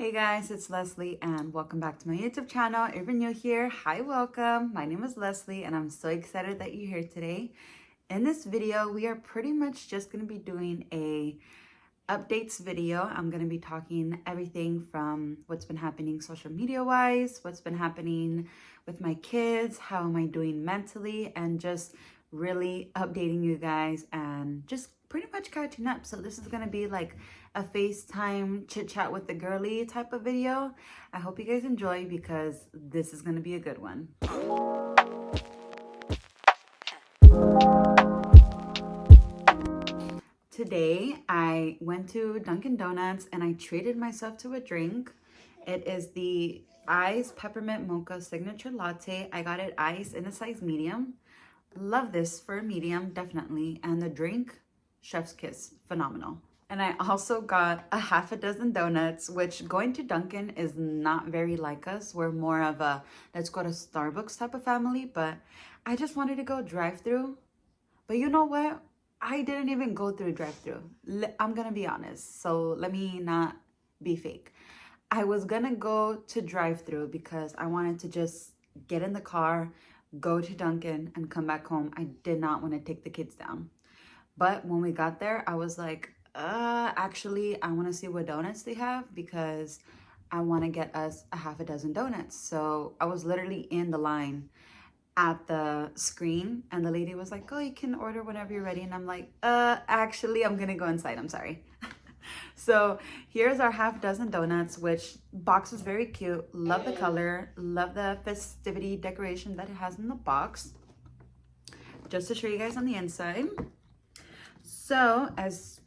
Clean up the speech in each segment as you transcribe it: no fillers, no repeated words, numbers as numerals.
Hey guys, it's Leslie and welcome back to my YouTube channel. If you're new here, hi, welcome. My name is Leslie and I'm so excited that you're here today. In this video, we are pretty much just going to be doing a updates video. I'm going to be talking everything from what's been happening social media wise, what's been happening with my kids, how am I doing mentally, and just really updating you guys and just pretty much catching up. So this is going to be like a FaceTime chit chat with the girly type of video. I hope you guys enjoy because this is going to be a good one. Today, I went to Dunkin' Donuts and I treated myself to a drink. It is the Iced Peppermint Mocha Signature Latte. I got it iced in a size medium. Love this for a medium, definitely. And the drink, chef's kiss, phenomenal. And I also got a half a dozen donuts, which going to Dunkin' is not very like us. We're more of a let's go to Starbucks type of family, but I just wanted to go drive-through. But you know what? I didn't even go through drive-through. I'm gonna be honest, so let me not be fake. I was gonna go to drive-through because I wanted to just get in the car, go to Dunkin' and come back home. I did not want to take the kids down. But when we got there, I was like, actually, I want to see what donuts they have because I want to get us a half a dozen donuts. So I was literally in the line at the screen and the lady was like, oh, you can order whenever you're ready. And I'm like, actually, I'm gonna go inside, I'm sorry. So here's our half dozen donuts, which box is very cute. Love the color, love the festivity decoration that it has in the box. Just to show you guys on the inside. So as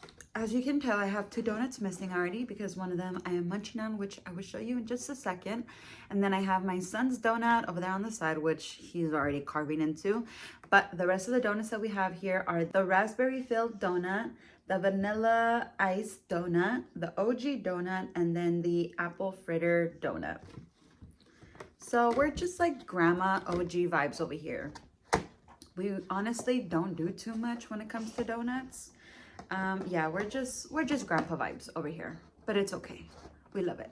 you can tell, I have two donuts missing already because one of them I am munching on, which I will show you in just a second. And then I have my son's donut over there on the side, which he's already carving into. But the rest of the donuts that we have here are the raspberry filled donut, the vanilla ice donut, the OG donut, and then the apple fritter donut. So we're just like grandma OG vibes over here. We honestly don't do too much when it comes to donuts. Yeah, we're just grandpa vibes over here, but it's okay. We love it.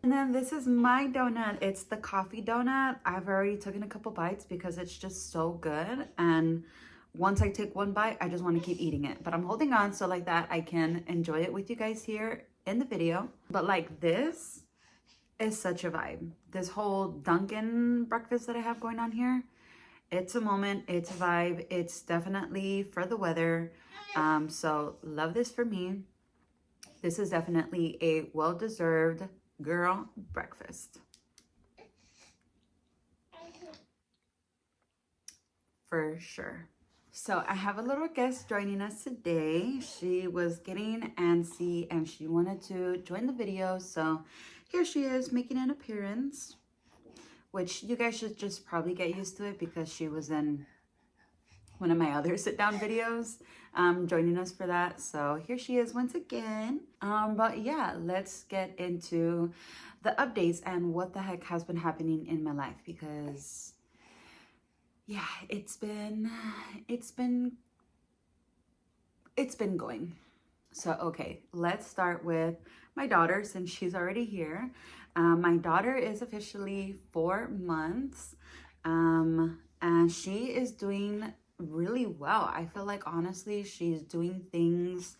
And then this is my donut. It's the coffee donut. I've already taken a couple bites because it's just so good. And once I take one bite, I just want to keep eating it. But I'm holding on so like that I can enjoy it with you guys here in the video. But like this is such a vibe. This whole Dunkin' breakfast that I have going on here, it's a moment, it's a vibe, it's definitely for the weather. So love this for me. This is definitely a well-deserved girl breakfast. For sure. So I have a little guest joining us today. She was getting antsy and she wanted to join the video. So here she is making an appearance, which you guys should just probably get used to it because she was in one of my other sit down videos, joining us for that. So here she is once again. But yeah, let's get into the updates and what the heck has been happening in my life because yeah, it's been going. So, okay, let's start with my daughter since she's already here. My daughter is officially 4 months, and she is doing really well. I feel like honestly, she's doing things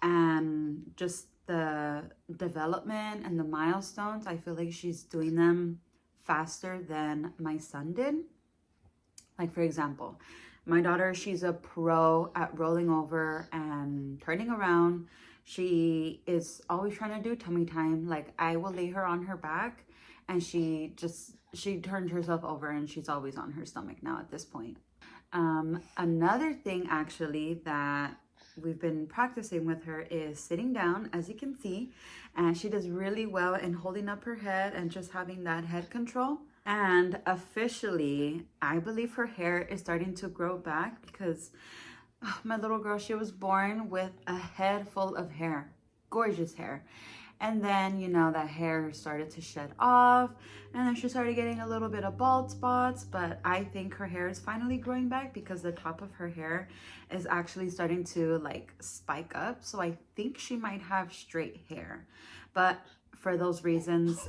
and just the development and the milestones, I feel like she's doing them faster than my son did. Like for example, my daughter, she's a pro at rolling over and turning around. She is always trying to do tummy time. Like I will lay her on her back and she turned herself over and she's always on her stomach now at this point. Another thing actually that we've been practicing with her is sitting down, as you can see, and she does really well in holding up her head and just having that head control. And officially, I believe her hair is starting to grow back because my little girl, she was born with a head full of hair, gorgeous hair. And then, you know, that hair started to shed off and then she started getting a little bit of bald spots, but I think her hair is finally growing back because the top of her hair is actually starting to like spike up. So I think she might have straight hair. But for those reasons.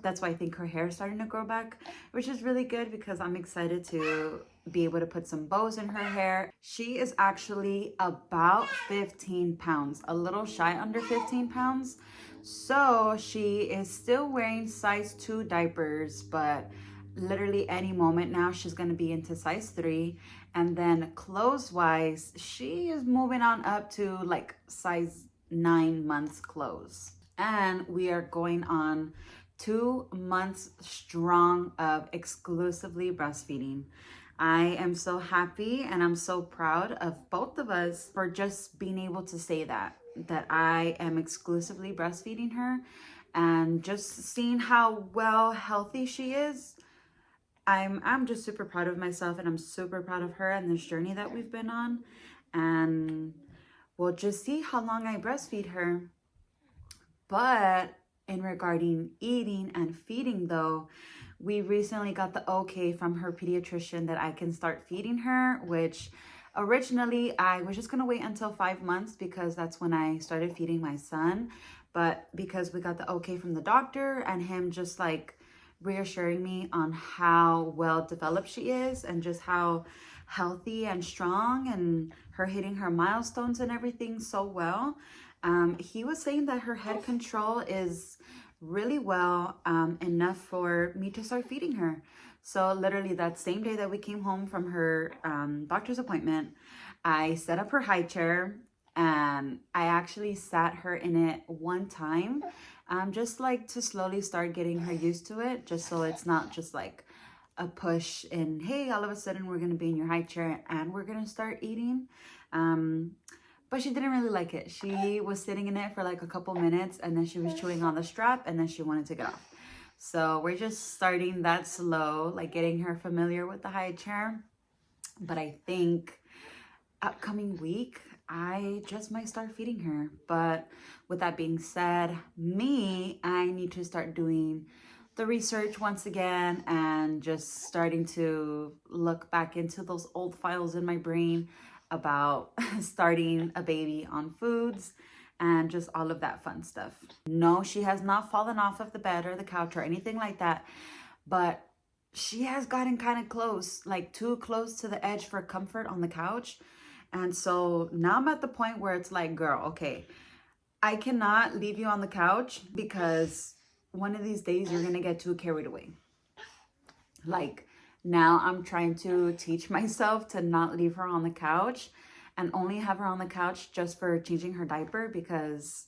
That's why I think her hair is starting to grow back, which is really good because I'm excited to be able to put some bows in her hair. She is actually about 15 pounds, a little shy under 15 pounds. So she is still wearing size 2 diapers, but literally any moment now she's going to be into size 3. And then clothes wise, she is moving on up to like size 9 months clothes. And we are going on 2 months strong of exclusively breastfeeding. I am so happy and I'm so proud of both of us for just being able to say that I am exclusively breastfeeding her, and just seeing how well healthy she is. I'm just super proud of myself, and I'm super proud of her and this journey that we've been on. And we'll just see how long I breastfeed her. But in regarding eating and feeding though, we recently got the okay from her pediatrician that I can start feeding her, which originally I was just gonna wait until 5 months because that's when I started feeding my son. But because we got the okay from the doctor and him just like reassuring me on how well developed she is and just how healthy and strong, and her hitting her milestones and everything so well, he was saying that her head control is really well, enough for me to start feeding her. So literally that same day that we came home from her doctor's appointment, I set up her high chair and I actually sat her in it one time, just like to slowly start getting her used to it, just so it's not just like a push and hey, all of a sudden we're gonna be in your high chair and we're gonna start eating. But she didn't really like it. She was sitting in it for like a couple minutes and then she was chewing on the strap and then she wanted to get off. So we're just starting that slow, like getting her familiar with the high chair. But I think upcoming week, I just might start feeding her. But with that being said, I need to start doing the research once again and just starting to look back into those old files in my brain about starting a baby on foods and just all of that fun stuff. No, she has not fallen off of the bed or the couch or anything like that, but she has gotten kind of close, like too close to the edge for comfort on the couch. And so now I'm at the point where it's like, girl, okay, I cannot leave you on the couch because one of these days you're gonna get too carried away. Like, now I'm trying to teach myself to not leave her on the couch and only have her on the couch just for changing her diaper, because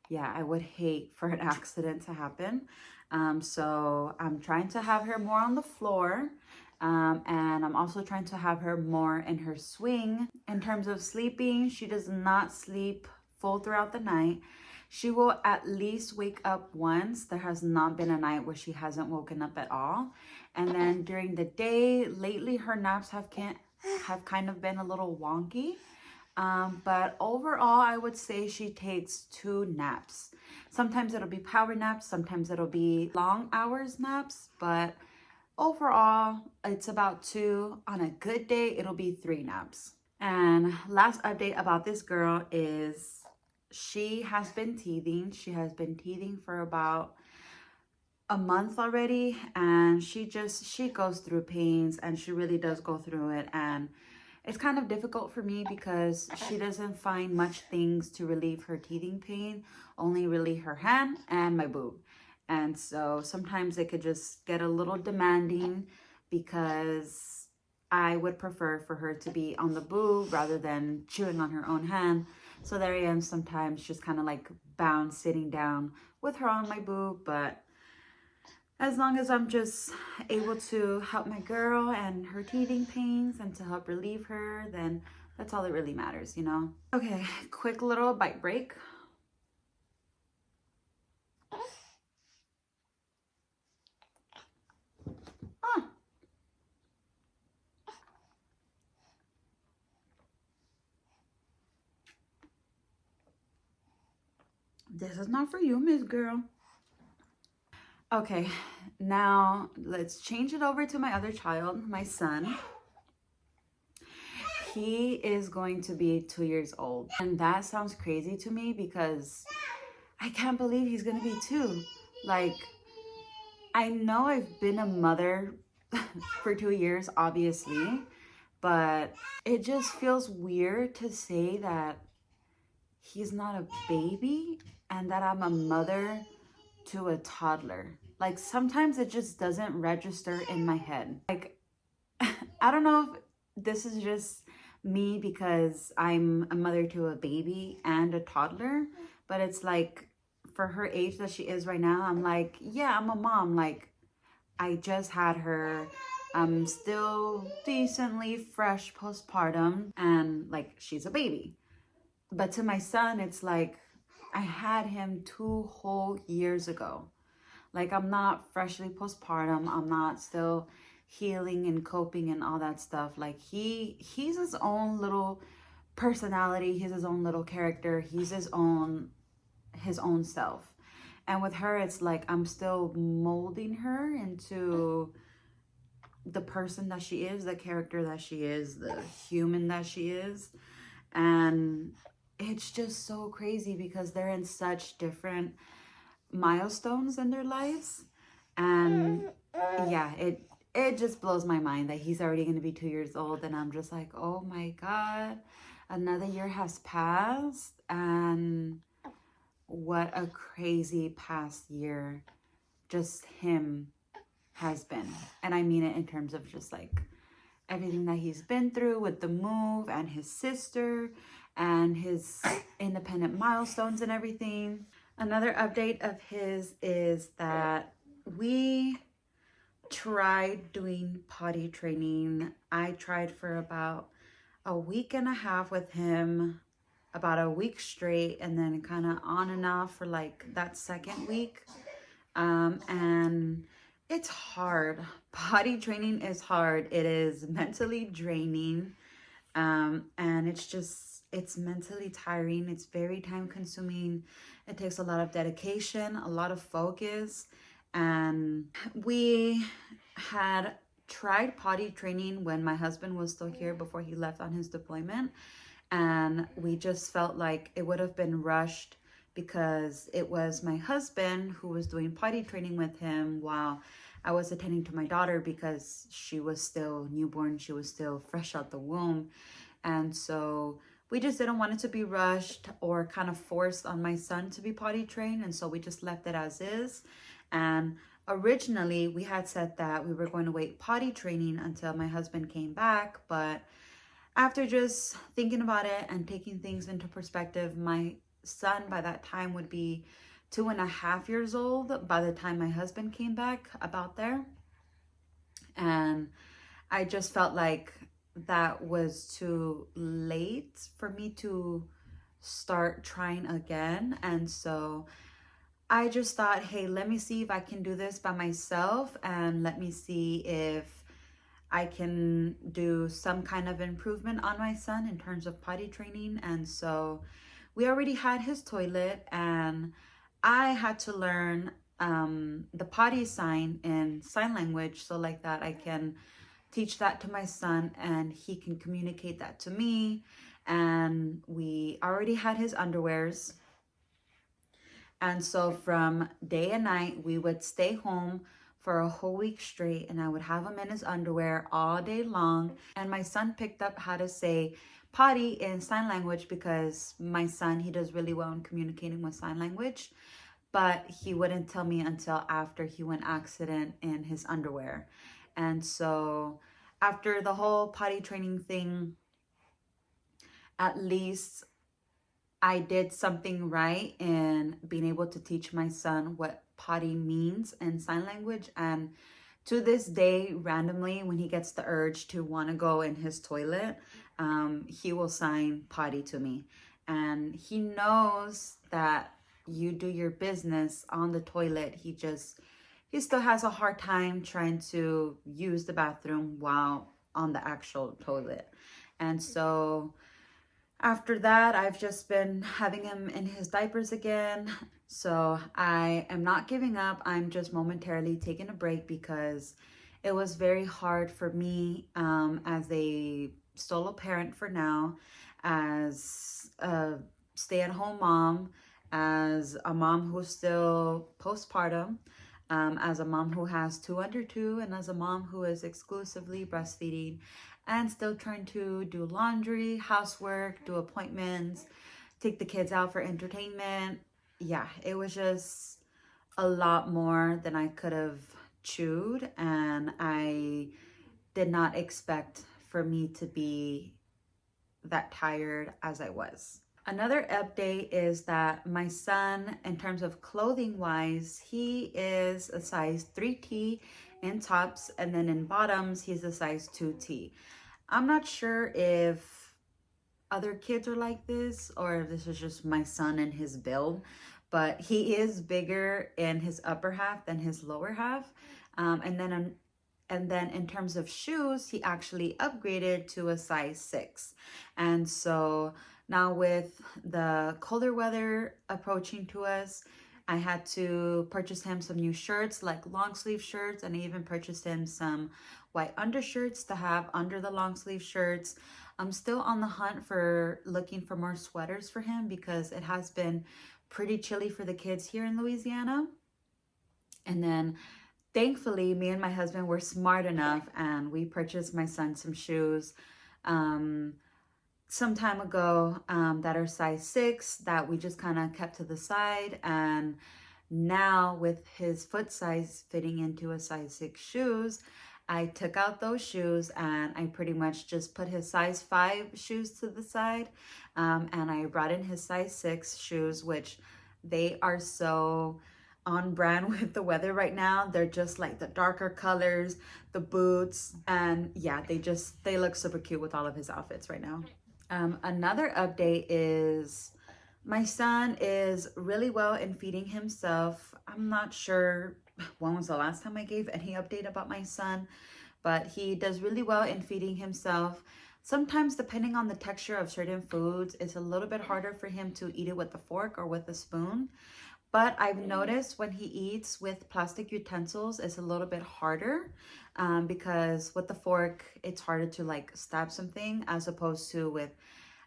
yeah, I would hate for an accident to happen. So I'm trying to have her more on the floor. And I'm also trying to have her more in her swing. In terms of sleeping, she does not sleep full throughout the night. She will at least wake up once. There has not been a night where she hasn't woken up at all. And then during the day, lately her naps have kind of been a little wonky. But overall, I would say she takes 2 naps. Sometimes it'll be power naps, sometimes it'll be long hours naps, but overall, it's about 2. On a good day, it'll be 3 naps. And last update about this girl is she has been teething. She has been teething for about a month already, and she goes through pains, and she really does go through it. And it's kind of difficult for me because she doesn't find much things to relieve her teething pain, only really her hand and my boob. And so sometimes it could just get a little demanding because I would prefer for her to be on the boob rather than chewing on her own hand. So there I am sometimes just kind of like bound sitting down with her on my boob. But as long as I'm just able to help my girl and her teething pains and to help relieve her, then that's all that really matters, you know? Okay, quick little bite break. This is not for you, Miss Girl. Okay, now let's change it over to my other child, my son. He is going to be 2 years old. And that sounds crazy to me because I can't believe he's gonna be 2. Like, I know I've been a mother for 2 years, obviously, but it just feels weird to say that he's not a baby and that I'm a mother to a toddler. Like, sometimes it just doesn't register in my head. Like, I don't know if this is just me because I'm a mother to a baby and a toddler, but it's like for her age that she is right now, I'm like, yeah, I'm a mom. Like, I just had her. I'm still decently fresh postpartum, and like, she's a baby. But to my son, it's like I had him 2 whole years ago. Like, I'm not freshly postpartum. I'm not still healing and coping and all that stuff. Like, he's his own little personality. He's his own little character. He's his own self. And with her, it's like I'm still molding her into the person that she is, the character that she is, the human that she is. And it's just so crazy because they're in such different milestones in their lives. And yeah, it just blows my mind that he's already going to be 2 years old, and I'm just like, oh my god, another year has passed. And what a crazy past year just him has been. And I mean it in terms of just like everything that he's been through with the move and his sister and his independent milestones and everything. Another update of his is that we tried doing potty training. I tried for about a week and a half with him, about a week straight, and then kind of on and off for like that second week. And it's hard. Potty training is hard. It is mentally draining. And it's mentally tiring. It's very time consuming. It takes a lot of dedication, a lot of focus. And we had tried potty training when my husband was still here before he left on his deployment. And we just felt like it would have been rushed because it was my husband who was doing potty training with him while I was attending to my daughter because she was still newborn. She was still fresh out the womb. And so we just didn't want it to be rushed or kind of forced on my son to be potty trained. And so we just left it as is. And originally we had said that we were going to wait potty training until my husband came back. But after just thinking about it and taking things into perspective, my son by that time would be 2.5 years old by the time my husband came back, about there. And I just felt like that was too late for me to start trying again. And so I just thought, hey, let me see if I can do this by myself, and let me see if I can do some kind of improvement on my son in terms of potty training. And so we already had his toilet, and I had to learn the potty sign in sign language, so like that I can teach that to my son and he can communicate that to me. And we already had his underwears. And so from day and night, we would stay home for a whole week straight, and I would have him in his underwear all day long. And my son picked up how to say potty in sign language because my son, he does really well in communicating with sign language, but he wouldn't tell me until after he went accident in his underwear. And so after the whole potty training thing, at least I did something right in being able to teach my son what potty means in sign language. And to this day, randomly, when he gets the urge to want to go in his toilet, he will sign potty to me. And he knows that you do your business on the toilet. He still has a hard time trying to use the bathroom while on the actual toilet. And so after that, I've just been having him in his diapers again. So I am not giving up. I'm just momentarily taking a break because it was very hard for me as a solo parent for now, as a stay-at-home mom, as a mom who's still postpartum, as a mom who has two under two, and as a mom who is exclusively breastfeeding and still trying to do laundry, housework, do appointments, take the kids out for entertainment. Yeah, it was just a lot more than I could have chewed, and I did not expect for me to be that tired as I was. Another update is that my son, in terms of clothing wise, he is a size 3T in tops, and then in bottoms, he's a size 2T. I'm not sure if other kids are like this or if this is just my son and his build, but he is bigger in his upper half than his lower half. And then in terms of shoes, he actually upgraded to a size 6. And so now with the colder weather approaching to us, I had to purchase him some new shirts, like long sleeve shirts, and I even purchased him some white undershirts to have under the long sleeve shirts. I'm still on the hunt for looking for more sweaters for him because it has been pretty chilly for the kids here in Louisiana. And then thankfully, me and my husband were smart enough and we purchased my son some shoes some time ago that are size 6 that we just kind of kept to the side. And now with his foot size fitting into a size 6 shoes, I took out those shoes and I pretty much just put his size 5 shoes to the side. And I brought in his size 6 shoes, which they are so on brand with the weather right now. They're just like the darker colors, the boots, and yeah, they look super cute with all of his outfits right now. Another update is my son is really well in feeding himself. I'm not sure when was the last time I gave any update about my son, but he does really well in feeding himself. Sometimes, depending on the texture of certain foods, it's a little bit harder for him to eat it with a fork or with a spoon. But I've noticed when he eats with plastic utensils, it's a little bit harder because with the fork, it's harder to like stab something as opposed to with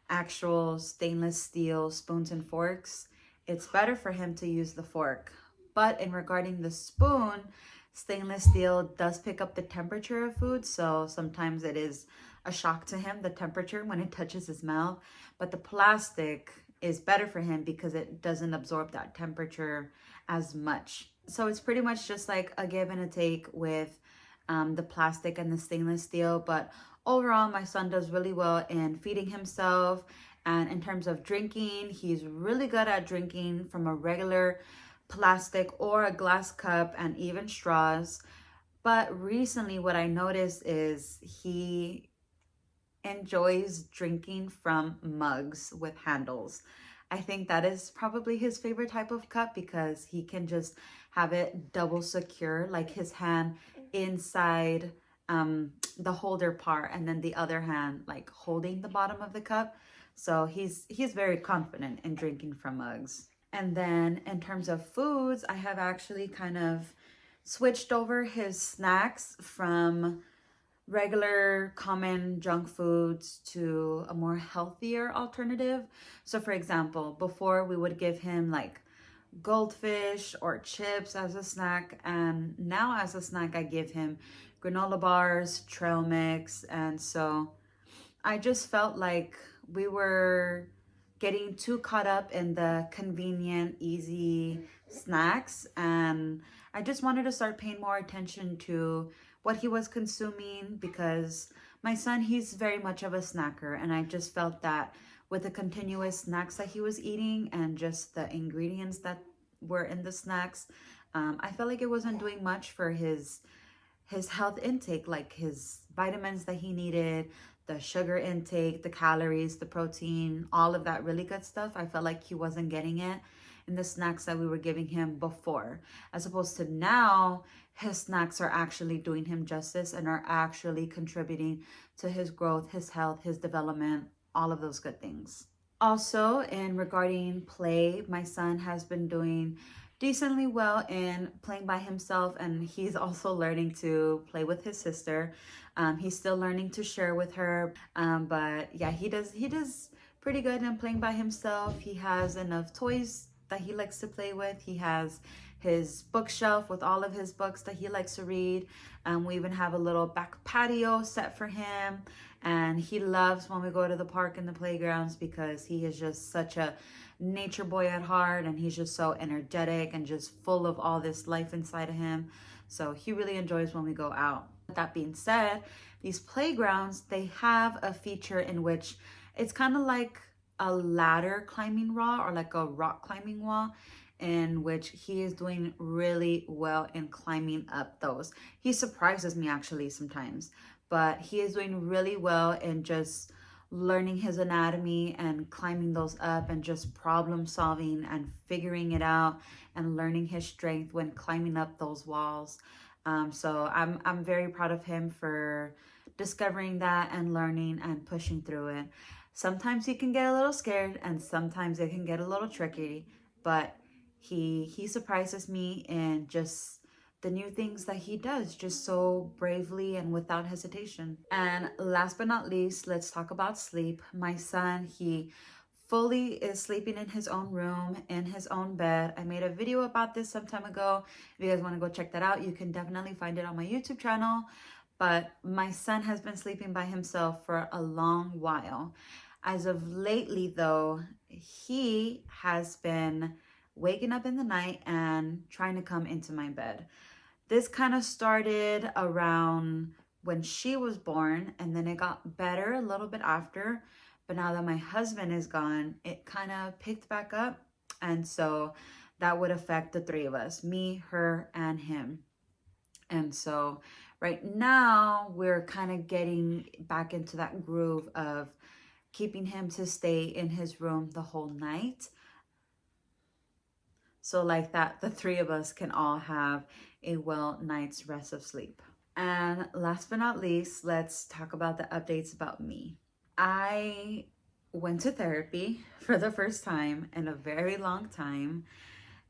actual stainless steel spoons and forks. It's better for him to use the fork. But in regarding the spoon, stainless steel does pick up the temperature of food. So sometimes it is a shock to him, the temperature when it touches his mouth. But the plastic is better for him because it doesn't absorb that temperature as much. So it's pretty much just like a give and a take with the plastic and the stainless steel. But overall, my son does really well in feeding himself. And in terms of drinking, he's really good at drinking from a regular plastic or a glass cup and even straws. But recently what I noticed is he enjoys drinking from mugs with handles. I think that is probably his favorite type of cup because he can just have it double secure, like his hand inside the holder part and then the other hand like holding the bottom of the cup. So he's very confident in drinking from mugs. And then in terms of foods, I have actually kind of switched over his snacks from regular common junk foods to a more healthier alternative. So for example, before we would give him like goldfish or chips as a snack, and now as a snack I give him granola bars, trail mix. And so I just felt like we were getting too caught up in the convenient, easy snacks. And I just wanted to start paying more attention to what he was consuming because my son, he's very much of a snacker. And I just felt that with the continuous snacks that he was eating and just the ingredients that were in the snacks, I felt like it wasn't doing much for his health intake, like his vitamins that he needed, the sugar intake, the calories, the protein, all of that really good stuff. I felt like he wasn't getting it in the snacks that we were giving him before, as opposed to now his snacks are actually doing him justice and are actually contributing to his growth, his health, his development, all of those good things. Also, in regarding play, my son has been doing decently well in playing by himself, and he's also learning to play with his sister. He's still learning to share with her, but yeah, he does pretty good in playing by himself. He has enough toys that he likes to play with. He has his bookshelf with all of his books that he likes to read. We even have a little back patio set for him. And he loves when we go to the park and the playgrounds because he is just such a nature boy at heart, and he's just so energetic and just full of all this life inside of him. So he really enjoys when we go out. With that being said, these playgrounds, they have a feature in which it's kind of like a ladder climbing wall or like a rock climbing wall, in which he is doing really well in climbing up those. He surprises me actually sometimes, but he is doing really well in just learning his anatomy and climbing those up and just problem solving and figuring it out and learning his strength when climbing up those walls. So I'm very proud of him for discovering that and learning and pushing through it. Sometimes he can get a little scared and sometimes it can get a little tricky, but he surprises me in just the new things that he does just so bravely and without hesitation. And last but not least, let's talk about sleep. My son, he fully is sleeping in his own room, in his own bed. I made a video about this some time ago. If you guys want to go check that out, you can definitely find it on my YouTube channel. But my son has been sleeping by himself for a long while. As of lately, though, he has been waking up in the night and trying to come into my bed. This kind of started around when she was born, and then it got better a little bit after. But now that my husband is gone, it kind of picked back up. And so that would affect the three of us, me, her, and him. And so right now we're kind of getting back into that groove of keeping him to stay in his room the whole night. So like that, the three of us can all have a well night's rest of sleep. And last but not least, let's talk about the updates about me. I went to therapy for the first time in a very long time.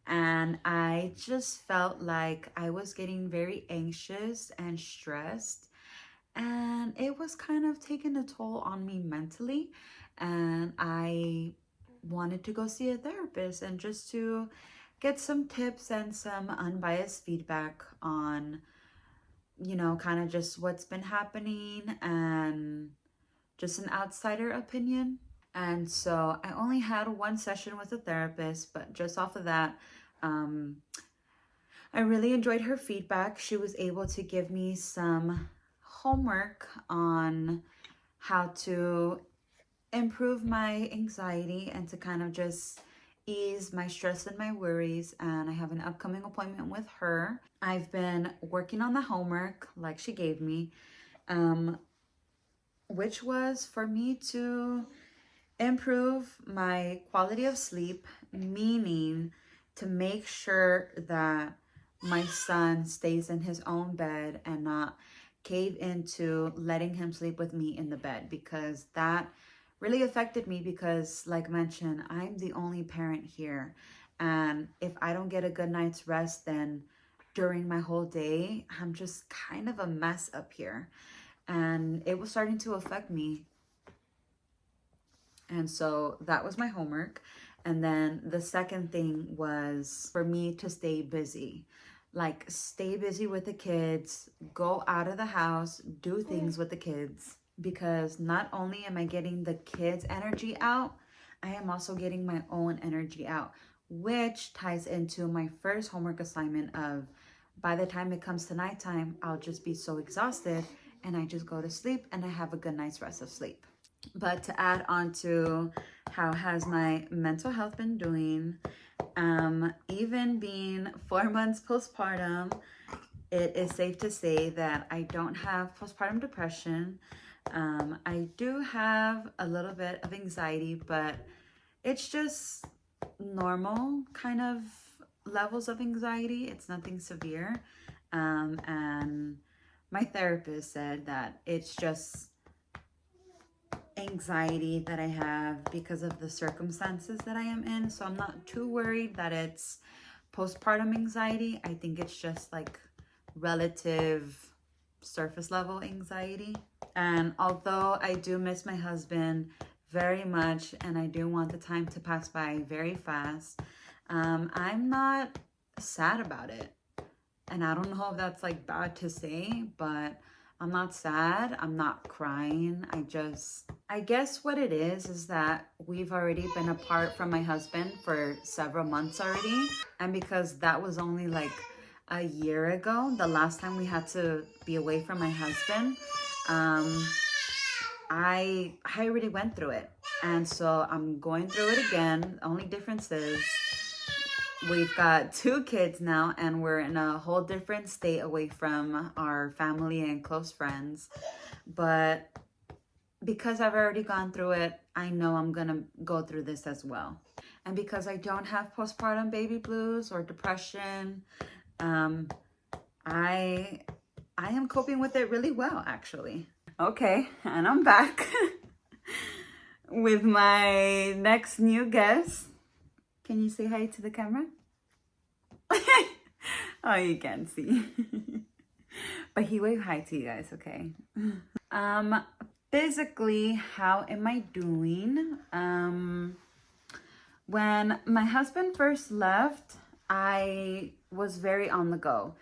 And I just felt like I was getting very anxious and stressed. And it was kind of taking a toll on me mentally. And I wanted to go see a therapist and just to get some tips and some unbiased feedback on, kind of just what's been happening and just an outsider opinion. And so I only had one session with a therapist, but just off of that, I really enjoyed her feedback. She was able to give me some homework on how to improve my anxiety and to kind of just ease my stress and my worries. And I have an upcoming appointment with her. I've been working on the homework like she gave me, which was for me to improve my quality of sleep, meaning to make sure that my son stays in his own bed and not cave into letting him sleep with me in the bed, because that really affected me because, like mentioned, I'm the only parent here. And if I don't get a good night's rest, then during my whole day, I'm just kind of a mess up here. And it was starting to affect me. And so that was my homework. And then the second thing was for me to stay busy. Like, stay busy with the kids, go out of the house, do things with the kids. Because not only am I getting the kids' energy out, I am also getting my own energy out, which ties into my first homework assignment of, by the time it comes to nighttime, I'll just be so exhausted and I just go to sleep and I have a good night's rest of sleep. But to add on to how has my mental health been doing, even being 4 months postpartum, it is safe to say that I don't have postpartum depression. I do have a little bit of anxiety, but it's just normal kind of levels of anxiety. It's nothing severe. And my therapist said that it's just anxiety that I have because of the circumstances that I am in. So I'm not too worried that it's postpartum anxiety. I think it's just like relative surface level anxiety. And although I do miss my husband very much and I do want the time to pass by very fast, I'm not sad about it. And I don't know if that's like bad to say, but I'm not sad. I'm not crying. I guess what it is that we've already been apart from my husband for several months already. And because that was only like a year ago, the last time we had to be away from my husband, um, I already went through it. And so I'm going through it again. The only difference is we've got 2 kids now, and we're in a whole different state away from our family and close friends. But because I've already gone through it, I know I'm gonna go through this as well. And because I don't have postpartum baby blues or depression, um, I am coping with it really well, actually. Okay, and I'm back with my next new guest. Can you say hi to the camera? Oh, you can't see. But he waved hi to you guys, okay? Physically, how am I doing? When my husband first left, I was very on the go.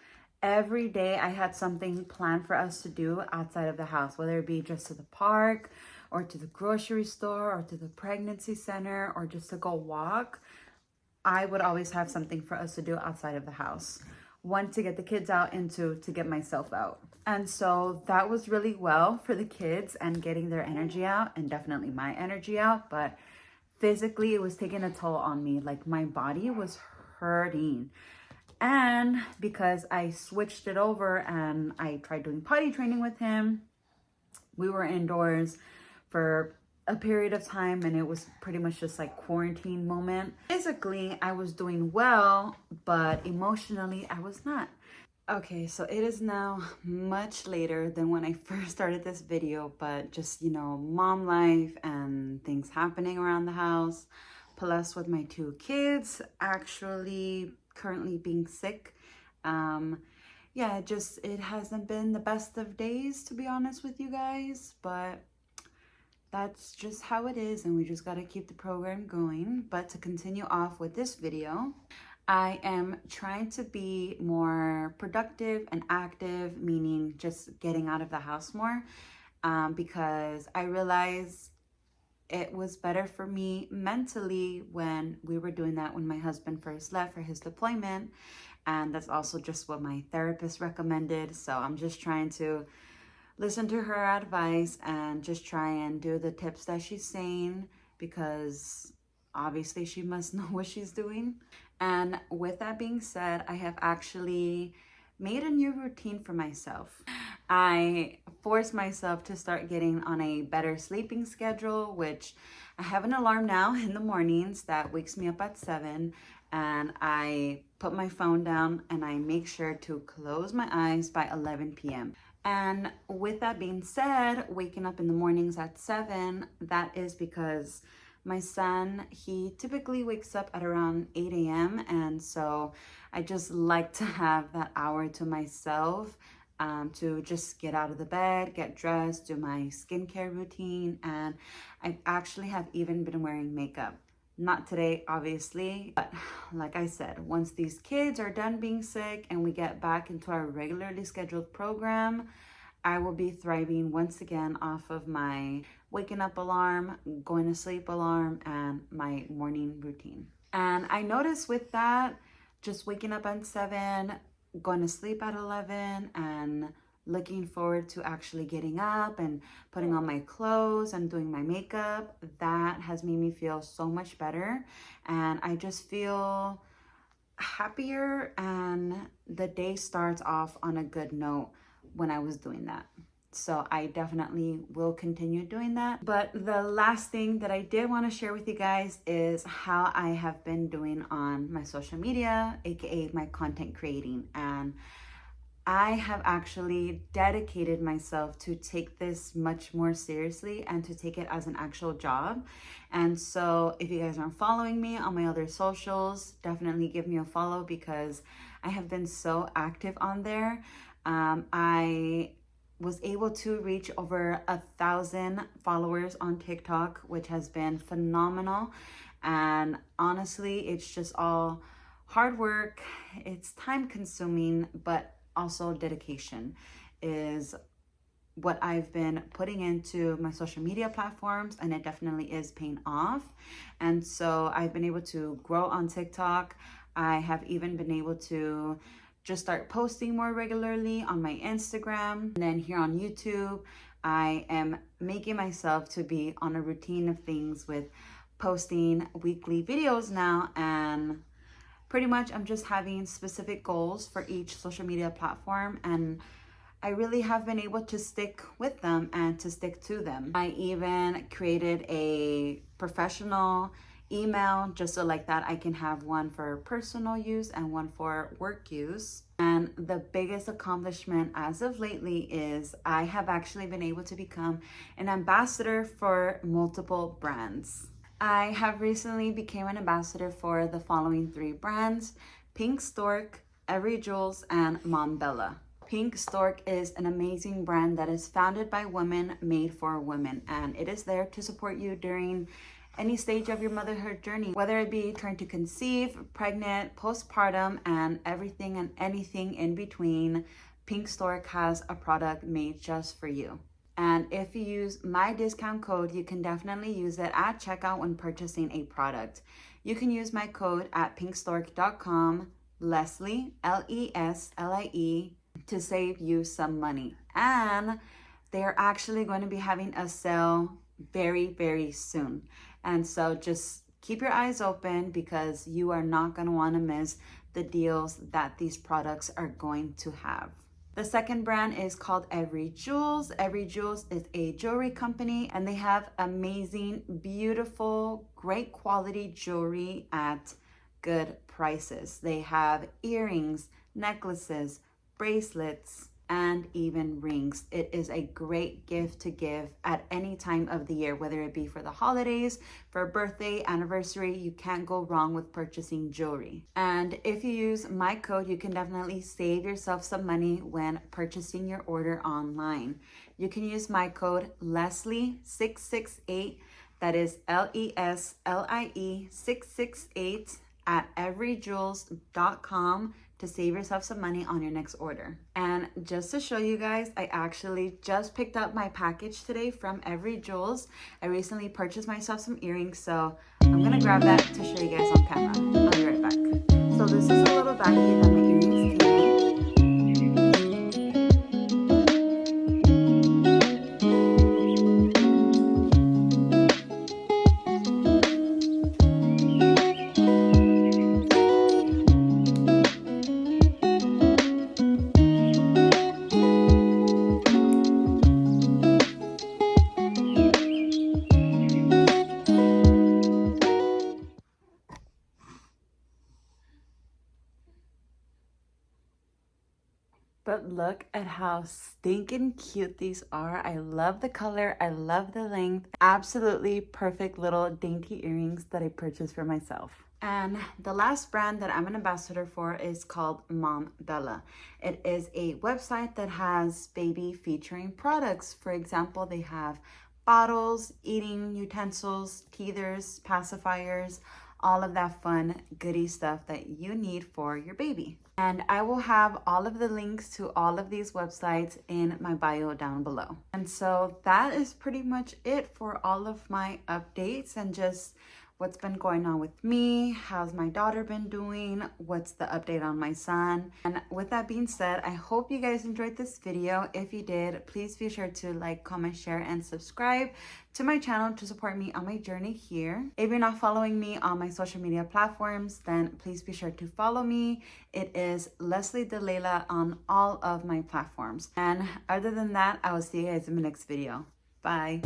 Every day I had something planned for us to do outside of the house, whether it be just to the park or to the grocery store or to the pregnancy center or just to go walk. I would always have something for us to do outside of the house. One, to get the kids out, and two, to get myself out. And so that was really well for the kids and getting their energy out, and definitely my energy out. But physically, it was taking a toll on me. Like, my body was hurting. And because I switched it over and I tried doing potty training with him, we were indoors for a period of time, and it was pretty much just like quarantine moment. Physically, I was doing well, but emotionally, I was not. Okay, so it is now much later than when I first started this video, but just, mom life and things happening around the house, plus with my 2 kids actually currently being sick. Yeah, it hasn't been the best of days, to be honest with you guys, but that's just how it is, and we just got to keep the program going. But to continue off with this video, I am trying to be more productive and active, meaning just getting out of the house more, because I realized it was better for me mentally when we were doing that when my husband first left for his deployment. And that's also just what my therapist recommended. So I'm just trying to listen to her advice and just try and do the tips that she's saying, because obviously she must know what she's doing. And with that being said, I have actually made a new routine for myself. I forced myself to start getting on a better sleeping schedule, which I have an alarm now in the mornings that wakes me up at 7. And I put my phone down and I make sure to close my eyes by 11 p.m. And with that being said, waking up in the mornings at 7, that is because my son, he typically wakes up at around 8 a.m. And so I just like to have that hour to myself, to just get out of the bed, get dressed, do my skincare routine. And I actually have even been wearing makeup. Not today, obviously, but like I said, once these kids are done being sick and we get back into our regularly scheduled program, I will be thriving once again off of my waking up alarm, going to sleep alarm, and my morning routine. And I noticed with that, just waking up at 7, going to sleep at 11, and looking forward to actually getting up and putting on my clothes and doing my makeup, that has made me feel so much better. And I just feel happier, and the day starts off on a good note when I was doing that. So I definitely will continue doing that. But the last thing that I did want to share with you guys is how I have been doing on my social media, aka my content creating. And I have actually dedicated myself to take this much more seriously and to take it as an actual job. And so if you guys aren't following me on my other socials, definitely give me a follow, because I have been so active on there. I was able to reach over 1,000 followers on TikTok, which has been phenomenal. And honestly, it's just all hard work. It's time consuming, but also dedication is what I've been putting into my social media platforms, and it definitely is paying off. And so I've been able to grow on TikTok. I have even been able to just start posting more regularly on my Instagram. And then here on YouTube, I am making myself to be on a routine of things with posting weekly videos now, and pretty much I'm just having specific goals for each social media platform, and I really have been able to stick with them and to stick to them. I even created a professional email just so like that I can have one for personal use and one for work use. And the biggest accomplishment as of lately is I have actually been able to become an ambassador for multiple brands. I have recently became an ambassador for the following 3 brands: Pink Stork, Every Jewels, and Mombella. Pink Stork is an amazing brand that is founded by women, made for women, and it is there to support you during any stage of your motherhood journey, whether it be trying to conceive, pregnant, postpartum, and everything and anything in between. Pink Stork has a product made just for you. And if you use my discount code, you can definitely use it at checkout when purchasing a product. You can use my code at pinkstork.com, Leslie, Leslie, to save you some money. And they're actually going to be having a sale very, very soon. And so just keep your eyes open, because you are not going to want to miss the deals that these products are going to have. The second brand is called Every Jewels. Every Jewels is a jewelry company, and they have amazing, beautiful, great quality jewelry at good prices. They have earrings, necklaces, bracelets, and even rings. It is a great gift to give at any time of the year, whether it be for the holidays, for a birthday, anniversary. You can't go wrong with purchasing jewelry. And if you use my code, you can definitely save yourself some money when purchasing your order online. You can use my code Leslie668, that is Leslie 668, at everyjewels.com to save yourself some money on your next order. And just to show you guys, I actually just picked up my package today from Every Jewels. I recently purchased myself some earrings, so I'm gonna grab that to show you guys on camera. I'll be right back. So this is a little baggie that my earrings came in. But look at how stinking cute these are. I love the color. I love the length. Absolutely perfect little dainty earrings that I purchased for myself. And the last brand that I'm an ambassador for is called Mombella. It is a website that has baby featuring products. For example, they have bottles, eating utensils, teethers, pacifiers, all of that fun goody stuff that you need for your baby. And I will have all of the links to all of these websites in my bio down below. And so that is pretty much it for all of my updates and just what's been going on with me, how's my daughter been doing, what's the update on my son. And with that being said, I hope you guys enjoyed this video. If you did, please be sure to like, comment, share, and subscribe to my channel to support me on my journey here. If you're not following me on my social media platforms, then please be sure to follow me. It is lesliedelaylah on all of my platforms. And other than that, I will see you guys in my next video. Bye.